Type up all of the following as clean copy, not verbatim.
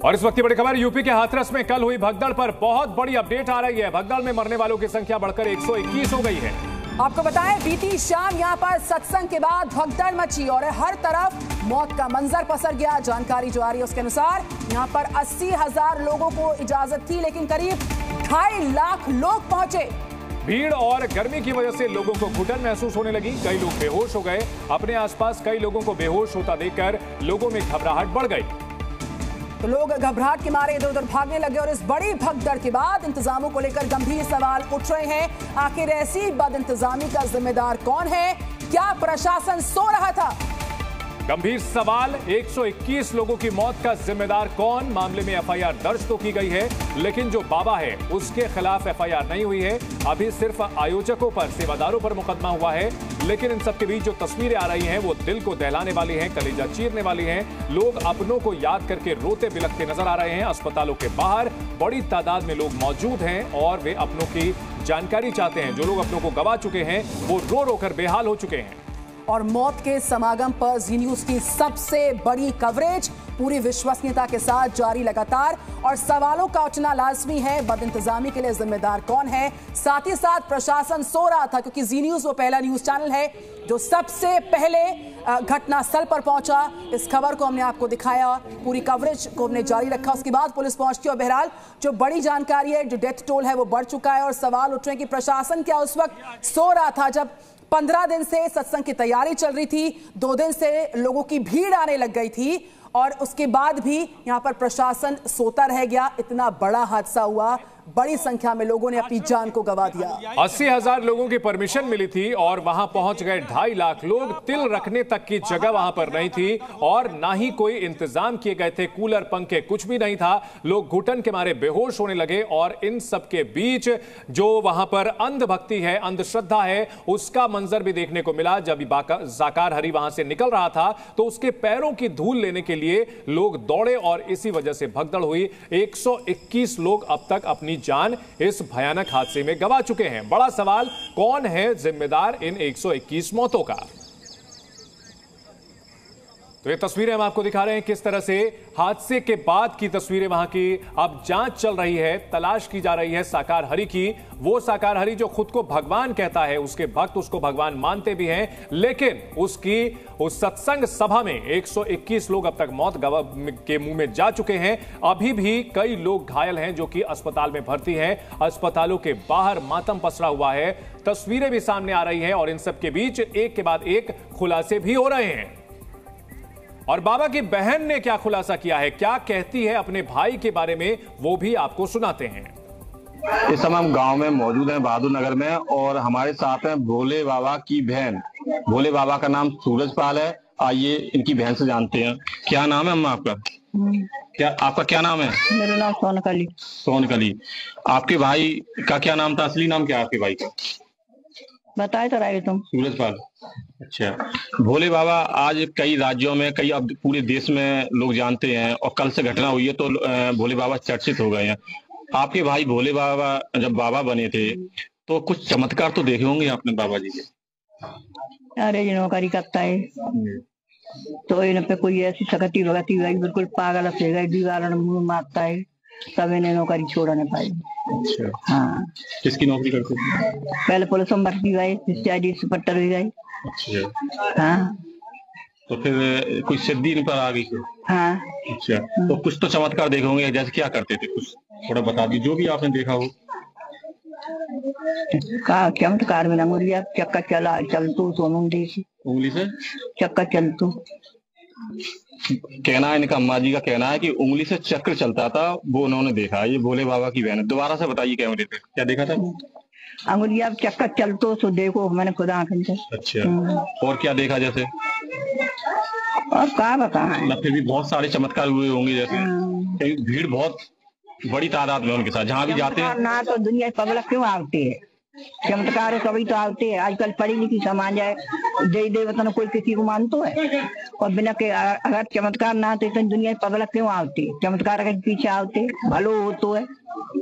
और इस वक्त की बड़ी खबर, यूपी के हाथरस में कल हुई भगदड़ पर बहुत बड़ी अपडेट आ रही है। भगदड़ में मरने वालों की संख्या बढ़कर 121 हो गई है। आपको बताएं, बीती शाम यहां पर सत्संग के बाद भगदड़ मची और हर तरफ मौत का मंजर पसर गया। जानकारी जो आ रही है उसके अनुसार यहां पर 80,000 लोगों को इजाजत थी, लेकिन करीब 2.5 लाख लोग पहुंचे। भीड़ और गर्मी की वजह से लोगों को घुटन महसूस होने लगी। कई लोग बेहोश हो गए। अपने आसपास कई लोगों को बेहोश होता देखकर लोगों में घबराहट बढ़ गई। तो लोग घबराहट के मारे इधर उधर भागने लगे और इस बड़ी भगदड़ के बाद इंतजामों को लेकर गंभीर सवाल उठ रहे हैं। आखिर ऐसी बदइंतजामी का जिम्मेदार कौन है? क्या प्रशासन सो रहा था? गंभीर सवाल, 121 लोगों की मौत का जिम्मेदार कौन? मामले में एफआईआर दर्ज तो की गई है, लेकिन जो बाबा है उसके खिलाफ एफआईआर नहीं हुई है। अभी सिर्फ आयोजकों पर, सेवादारों पर मुकदमा हुआ है। लेकिन इन सबके बीच जो तस्वीरें आ रही हैं वो दिल को दहलाने वाली हैं, कलेजा चीरने वाली हैं। लोग अपनों को याद करके रोते बिलखते नजर आ रहे हैं। अस्पतालों के बाहर बड़ी तादाद में लोग मौजूद हैं और वे अपनों की जानकारी चाहते हैं। जो लोग अपनों को गवा चुके हैं वो रो रो कर बेहाल हो चुके हैं। और मौत के समागम पर जी न्यूज की सबसे बड़ी कवरेज पूरी विश्वसनीयता के साथ जारी लगातार, और सवालों का उठना लाजमी है, बदइंतजामी के लिए जिम्मेदार कौन है? साथ ही साथ प्रशासन सो रहा था, क्योंकि जी न्यूज वो पहला न्यूज चैनल है जो सबसे पहले घटनास्थल पर पहुंचा। इस खबर को हमने आपको दिखाया, पूरी कवरेज को हमने जारी रखा। उसके बाद पुलिस पहुंचती और बहरहाल जो बड़ी जानकारी है, जो डेथ टोल है वो बढ़ चुका है। और सवाल उठ रहे हैं कि प्रशासन क्या उस वक्त सो रहा था जब 15 दिन से सत्संग की तैयारी चल रही थी, 2 दिन से लोगों की भीड़ आने लग गई थी, और उसके बाद भी यहां पर प्रशासन सोता रह गया। इतना बड़ा हादसा हुआ, बड़ी संख्या में लोगों ने अपनी जान को गंवा दिया। 80,000 लोगों की परमिशन मिली थी और वहां पहुंच गए 2.5 लाख लोग। तिल रखने तक की जगह वहां पर नहीं थी और ना ही कोई इंतजाम किए गए थे। कूलर, पंखे, कुछ भी नहीं था। लोग घुटन के मारे बेहोश होने लगे। और इन सब के बीच जो वहां पर अंधभक्ति है, अंधश्रद्धा है, उसका मंजर भी देखने को मिला। जब साकार हरि वहां से निकल रहा था तो उसके पैरों की धूल लेने के लिए लोग दौड़े और इसी वजह से भगदड़ हुई। 121 लोग अब तक अपनी जान इस भयानक हादसे में गंवा चुके हैं। बड़ा सवाल, कौन है जिम्मेदार इन 121 मौतों का? तो ये तस्वीरें हम आपको दिखा रहे हैं, किस तरह से हादसे के बाद की तस्वीरें वहां की। अब जांच चल रही है, तलाश की जा रही है साकार हरि की। वो साकार हरि जो खुद को भगवान कहता है, उसके भक्त उसको भगवान मानते भी हैं, लेकिन उसकी उस सत्संग सभा में 121 लोग अब तक मौत के मुंह में जा चुके हैं। अभी भी कई लोग घायल हैं जो कि अस्पताल में भर्ती हैं। अस्पतालों के बाहर मातम पसरा हुआ है। तस्वीरें भी सामने आ रही हैं और इन सब के बीच एक के बाद एक खुलासे भी हो रहे हैं। और बाबा की बहन ने क्या खुलासा किया है, क्या कहती है अपने भाई के बारे में, वो भी आपको सुनाते हैं। इस समय हम गांव में मौजूद हैं, बहादुर नगर में, और हमारे साथ हैं भोले बाबा की बहन। भोले बाबा का नाम सूरजपाल है। आइए इनकी बहन से जानते हैं। क्या नाम है अम्मा आपका? आपका क्या नाम है? मेरा नाम सोनकली। सोनकली। आपके भाई का क्या नाम था? असली नाम क्या है आपके भाई का? बताए तो रहे तुम। सूरजपाल। अच्छा, भोले बाबा आज कई राज्यों में, कई अब पूरे देश में लोग जानते हैं, और कल से घटना हुई है तो भोले बाबा चर्चित हो गए हैं। आपके भाई भोले बाबा जब बाबा बने थे तो कुछ चमत्कार तो देखे होंगे आपने बाबा जी के? अरे ये नौकरी करता है तो इन पे कोई ऐसी सकती भगती हुई, बिल्कुल पागल से गई, दीवार में मुंह मारता है, तब इन्हें नौकरी छोड़ा नहीं पाई। अच्छा। हाँ। किसकी नौकरी करते थे? पहले पुलिस में भर्ती गए, इंस्पेक्टर हो गए। अच्छा। हाँ। तो फिर कोई सिद्धि इन पर आ गई? हाँ। अच्छा, तो कुछ तो चमत्कार देखे होंगे, जैसे क्या करते थे, कुछ थोड़ा बता दीजिए जो भी आपने देखा हो। का चमत्कार में अंगुलिया चक्का चला चल तू सोनू देखी, उंगली से चक्का चल तू। कहना है इनका, अम्मा जी का कहना है कि उंगली से चक्र चलता था, वो उन्होंने देखा। ये भोले बाबा की बहन है। दोबारा से बताइए कैमरे पे क्या देखा था? अंगुलिया चक्का चल तो देखो, मैंने खुद आंखें से। अच्छा, और क्या देखा जैसे? और क्या बताएं? फिर भी बहुत सारे चमत्कार हुए होंगे, जैसे भीड़ बहुत बड़ी तादाद में उनके साथ जहाँ भी जाते हैं ना, तो दुनिया पब्लिक क्यों आती है? चमत्कार कभी तो आते हैं। आजकल पढ़ी लिखी समाज है, जय देवता कोई किसी को मानतो है, और बिना के अगर चमत्कार ना आते तो दुनिया पब्लिक क्यों आती है? चमत्कार के पीछे आते भलो हो तो है।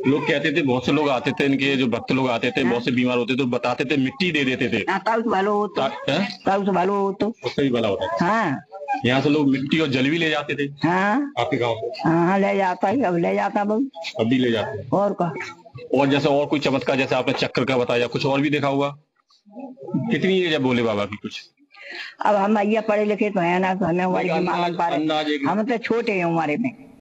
लोग कहते थे, बहुत से लोग आते थे, इनके जो भक्त लोग आते थे, बहुत से बीमार होते थे, बताते थे मिट्टी दे देते थे। भलो हो तो, भलो हो तो, उससे भी भला होता था। हाँ, यहाँ से लोग मिट्टी और जल भी ले जाते थे? हाँ आपके गांव से? हाँ ले जाता है, अब ले जाता बहुत। अब भी ले जाते हैं? और का और जैसे और कोई चमत्कार, जैसे आपने चक्कर का बताया, कुछ और भी देखा हुआ? कितनी एज है भोले बाबा की कुछ? अब हम भैया पढ़े लिखे तो है ना, तो हमें हमारी हम तो छोटे हैं उम्र में।